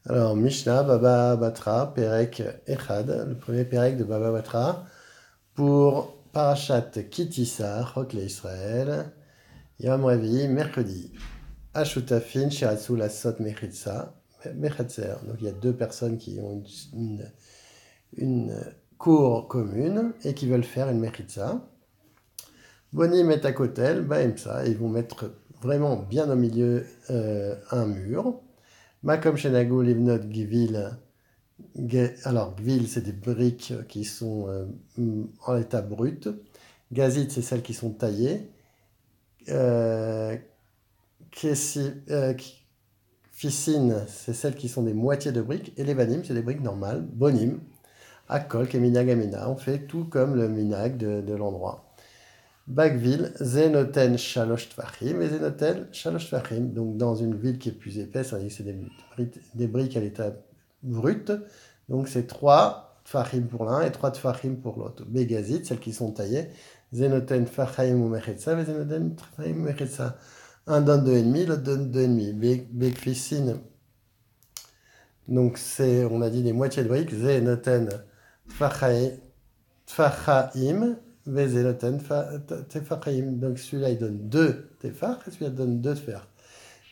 Alors, Mishnah, Baba Batra, Perek Echad, le premier Perek de Baba Batra, pour Parashat Kitissa, Chokle Israël, Yom Revi, mercredi. Ashutafin, Shiratsu, Lasot, Mechitsa, Mechatzer. Donc, il y a deux personnes qui ont une cour commune et qui veulent faire une Mechitsa. Bonim et Akotel, Baemsa, ils vont mettre vraiment bien au milieu un mur. Makom Shenagu, Livnot, Givil. Alors, Gvil, c'est des briques qui sont en état brut. Gazit, c'est celles qui sont taillées. Euh, Ficine, c'est celles qui sont des moitiés de briques. Et les vanim, c'est des briques normales. Bonim, Akol, Keminag Amina. On fait tout comme le minag de l'endroit. Bagville, Zenoten Shalosh Tvachim et Zenoten Shalosh Tvachim. Donc, dans une ville qui est plus épaisse, c'est des briques à l'état brut. Donc, c'est 3 Tfachim pour l'un et 3 Tfachim pour l'autre. Begazit, celles qui sont taillées. Zenoten Tfachim ou Mechetza, et Zenoten Tfachim ou Mechetza. Un donne 2,5, l'autre donne 2,5. Begfissine, donc c'est, on a dit des moitiés de briques. Zenoten Tfachim. Vezenoten Tefachim. Donc celui-là il donne 2 Tefach et celui-là donne 2 Tfach.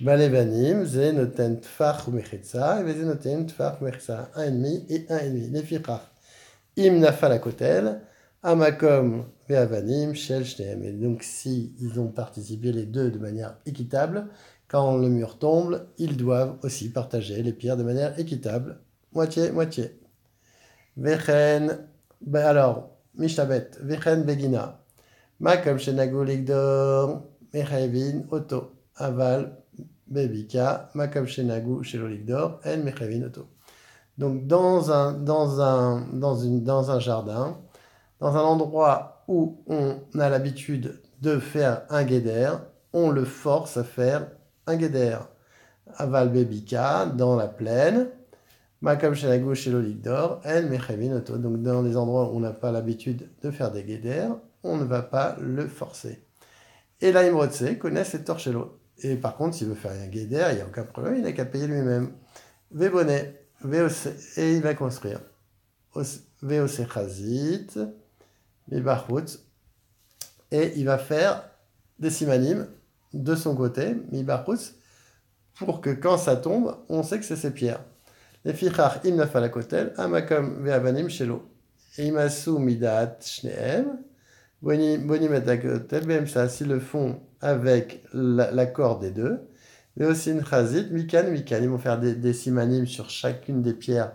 Balevanim, Zenoten Tfach ou Mechetza et Vezenoten Tfach ou Mechetza. 1,5 et 1,5. Les Fichach. Im Nafal à Kotel, Amakom Veavanim, Shel Shneem. Et donc si ils ont participé les deux de manière équitable, quand le mur tombe, ils doivent aussi partager les pierres de manière équitable. Moitié, moitié. Vechen, alors, Mishabet, Vechen Begina. Makom Shenago Ligdor, Mechevin, Oto. Aval, Bebika, Makom Shenagu, Shelo Ligdor, En Mechevin, Oto. Donc, dans un jardin, dans un endroit où on a l'habitude de faire un guéder, on le force à faire un guéder. Aval Bebika, dans la plaine. Makam Shenagu chez l'Oligdor, El Mechevin Oto. Donc dans les endroits où on n'a pas l'habitude de faire des guédères, on ne va pas le forcer. Et là, Imrotse connaît cette torchello. Et par contre, s'il veut faire un guédère, il n'y a aucun problème, il n'a qu'à payer lui-même. Vebonet, VOC, et il va construire. VOC Chazit, Mibarhout, et il va faire des simanim de son côté, Mibarhout, pour que quand ça tombe, on sait que c'est ses pierres. Les fichach im nafal akotel, amakom ve'avanim shelo. Imasu midat shneem, bonim et akotel, bemsa, s'ils le font avec l'accord des deux. Mais aussi une chazit, mikan. Ils vont faire des simanim sur chacune des pierres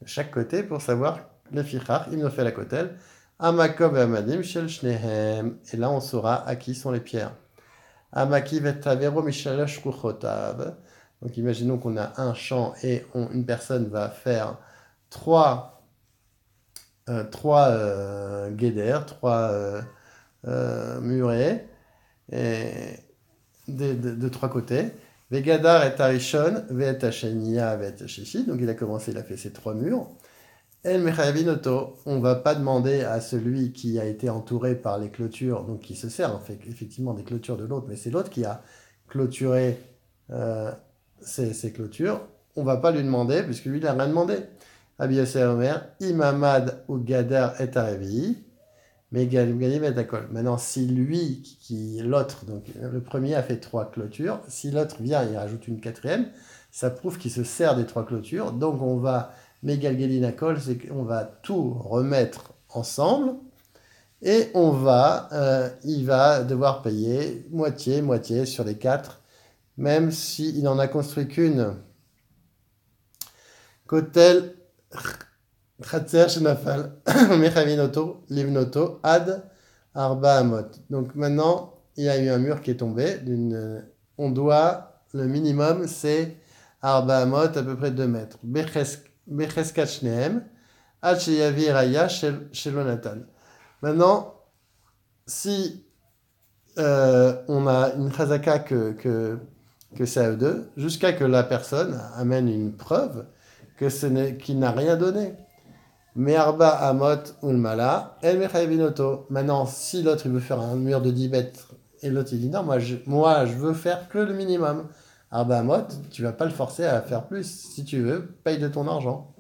de chaque côté pour savoir les fichach im nafal akotel, amakom ve'avanim shel shneem. Et là, on saura à qui sont les pierres. Amaki vetavero mishalosh kuchotav. Donc imaginons qu'on a un champ et une personne va faire trois guédères, trois murets et de trois côtés. Vegadar et Arishon, Vet Hashenia, Vet Hashishi. Donc il a commencé, il a fait ses 3 murs. El Mechavinoto, on ne va pas demander à celui qui a été entouré par les clôtures, donc qui se sert en fait, effectivement des clôtures de l'autre, mais c'est l'autre qui a clôturé ces clôtures. On ne va pas lui demander, puisque lui, il n'a rien demandé. Abiyosé Omer, Imamad ou Gadar est Arevi, mais Galim est Akol. Maintenant, si lui, l'autre, donc le premier a fait 3 clôtures, si l'autre vient et rajoute une 4e, ça prouve qu'il se sert des 3 clôtures, donc on va. Megal Akol, c'est qu'on va tout remettre ensemble et il va devoir payer moitié sur les 4, même s'il n'en a construit qu'une. Kotel Khatser Shenafal Mechavinoto Livnoto Ad Arba Amot. Donc maintenant, il y a eu un mur qui est tombé. On doit, le minimum, c'est Arba Amot, à peu près 2 mètres. Becheskat Shneem, Ad Sheyavi Raya Shelonatan. Maintenant, si on a une chazaka que c'est à eux deux, jusqu'à que la personne amène une preuve qu'il n'a rien donné. Me'arba Amot Ulmala, El Mechavinoto. Maintenant, si l'autre il veut faire un mur de 10 mètres, et l'autre il dit non, moi je veux faire que le minimum. Arbaamot, tu vas pas le forcer à faire plus. Si tu veux, paye de ton argent.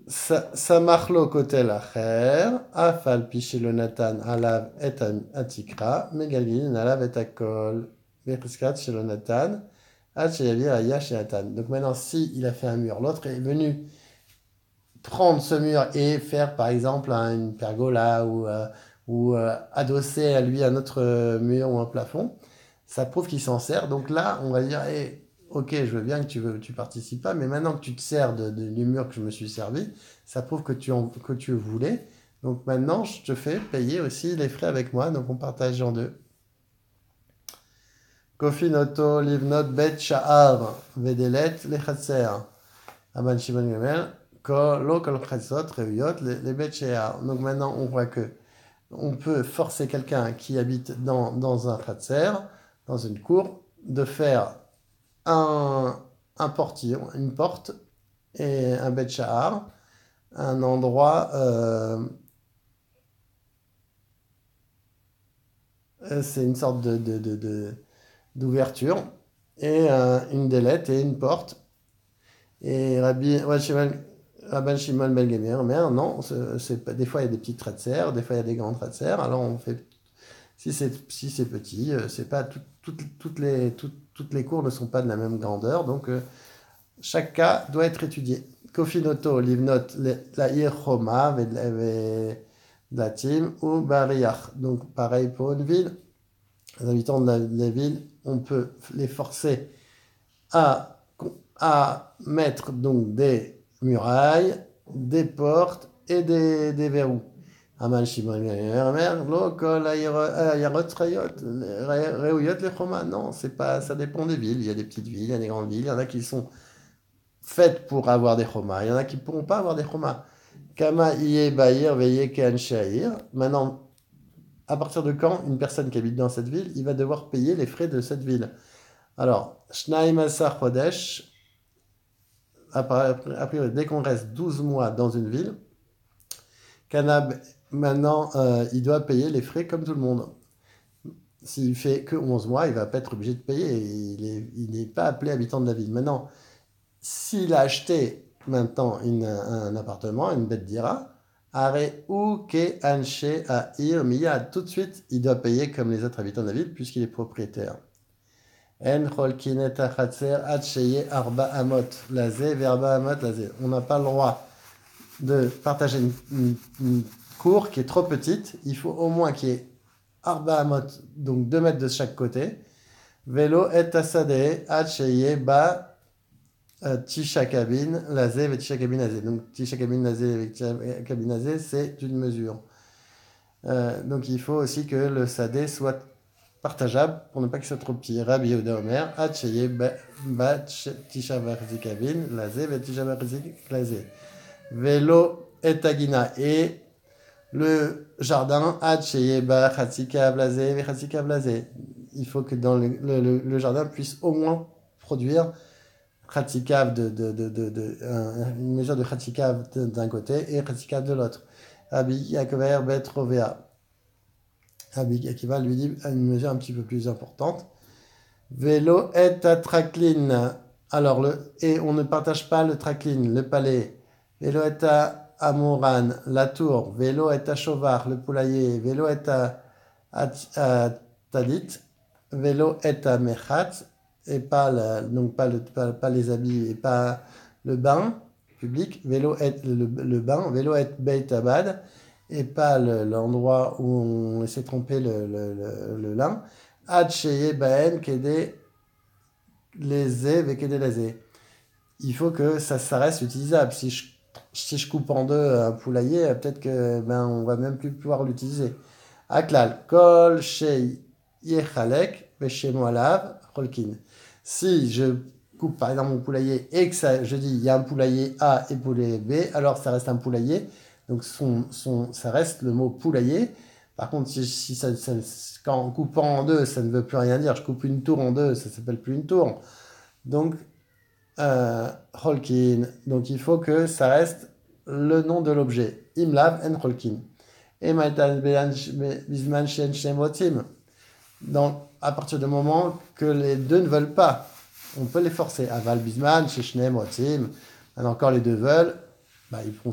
Samachlo kotel acher, afal pichelo natan alav et atikra, megalin alav et akol, vechuskat shelo natan, ad sheyavir aya shenatan. Donc maintenant, si il a fait un mur, l'autre est venu prendre ce mur et faire par exemple une pergola ou adosser à lui un autre mur ou un plafond, ça prouve qu'il s'en sert. Donc là, on va dire, hey, ok, je veux bien que tu participes pas, mais maintenant que tu te sers du mur que je me suis servi, ça prouve que tu voulais. Donc maintenant, je te fais payer aussi les frais avec moi. Donc on partage en deux. Kofinoto livnot bet sha'ar vedelet lechatser. Aban Shimon Gamel. Lo kol chatzot reuyot les bet sha'ar. Donc maintenant, on voit que on peut forcer quelqu'un qui habite dans un khatser, dans une cour, de faire un portillon, une porte et un bet sha'ar, un endroit, c'est une sorte d'ouverture, et une délette et une porte. Et Rabban Shimon Ben Gamliel, non, des fois il y a des petites khatser, des fois il y a des grandes khatser, alors on fait. Si c'est petit, c'est pas toutes les cours ne sont pas de la même grandeur, donc chaque cas doit être étudié. Kofinoto, livnot, la Choma, la team ou Bariach. Donc pareil pour une ville. Les habitants de la ville, on peut les forcer à, à mettre donc des murailles, des portes et des verrous. Aman Shimon Mer, lo kol ayarot reuyot le choma. Non, c'est pas, ça dépend des villes. Il y a des petites villes, il y a des grandes villes. Il y en a qui sont faites pour avoir des chomas. Il y en a qui ne pourront pas avoir des chomas. Kama iye bahir veye ken shahir. Maintenant, à partir de quand une personne qui habite dans cette ville, il va devoir payer les frais de cette ville. Alors, Shnaim Asar Chodesh, a priori, dès qu'on reste 12 mois dans une ville, Kanab, maintenant, il doit payer les frais comme tout le monde. S'il fait que 11 mois, il ne va pas être obligé de payer. Il n'est pas appelé habitant de la ville. Maintenant, s'il a acheté maintenant un appartement, une bête d'ira, are ou ke anche a ir miya, tout de suite, il doit payer comme les autres habitants de la ville puisqu'il est propriétaire. En cholkinet achatzer ad sheye arba amot lazé verba amot lazé. On n'a pas le droit de partager une cour qui est trop petite. Il faut au moins qu'il y ait arba amot, donc 2 mètres de chaque côté. Vélo et asade ad sheye ba Tisha cabine, lazé et Tisha cabine lazé. Donc Tisha cabine lazé avec Tisha cabine lazé, c'est une mesure. Donc il faut aussi que le sadé soit partageable pour ne pas qu'il soit trop petit. Rabbi Yehuda Omer, Hatcheye bat Tisha varzi cabine, lazé et Tisha varzi lazé. Vélo et agina et le jardin, Hatcheye bat Hatzika lazé et Hatzika lazé. Il faut que dans le jardin puisse au moins produire Khatikav une mesure de Khatikav d'un côté et Khatikav de l'autre. Rabbi Yakover Bet Rovea. Rabbi Akiva lui dit une mesure un petit peu plus importante. Vélo et traklin. Alors, et on ne partage pas le traklin, le palais. Vélo et Amouran, la tour. Vélo et Chovar, le poulailler. Vélo et Talit. Vélo et Mechat et donc pas les habits et pas le bain public, vélo est le bain, vélo est Beit Abad et pas l'endroit où on s'est trompé le lin. Ad sheye baen kede lezé vekede lezé. Il faut que ça reste utilisable. Si je coupe en deux un poulailler, peut-être que on va même plus pouvoir l'utiliser. Aklal kol shei yechalek veshemo alav cholkin. Si je coupe par exemple mon poulailler et que je dis il y a un poulailler A et poulailler B, alors ça reste un poulailler. Donc ça reste le mot poulailler. Par contre, en coupant en deux, ça ne veut plus rien dire. Je coupe une tour en deux, ça ne s'appelle plus une tour. Donc, Holkin. Donc il faut que ça reste le nom de l'objet. Imlav en Holkin. Et Maltan Bisman Shen Shemotim. à partir du moment que les deux ne veulent pas. On peut les forcer. Aval bisman, sheshnem, rotzim. Encore les deux veulent, bah, ils pourront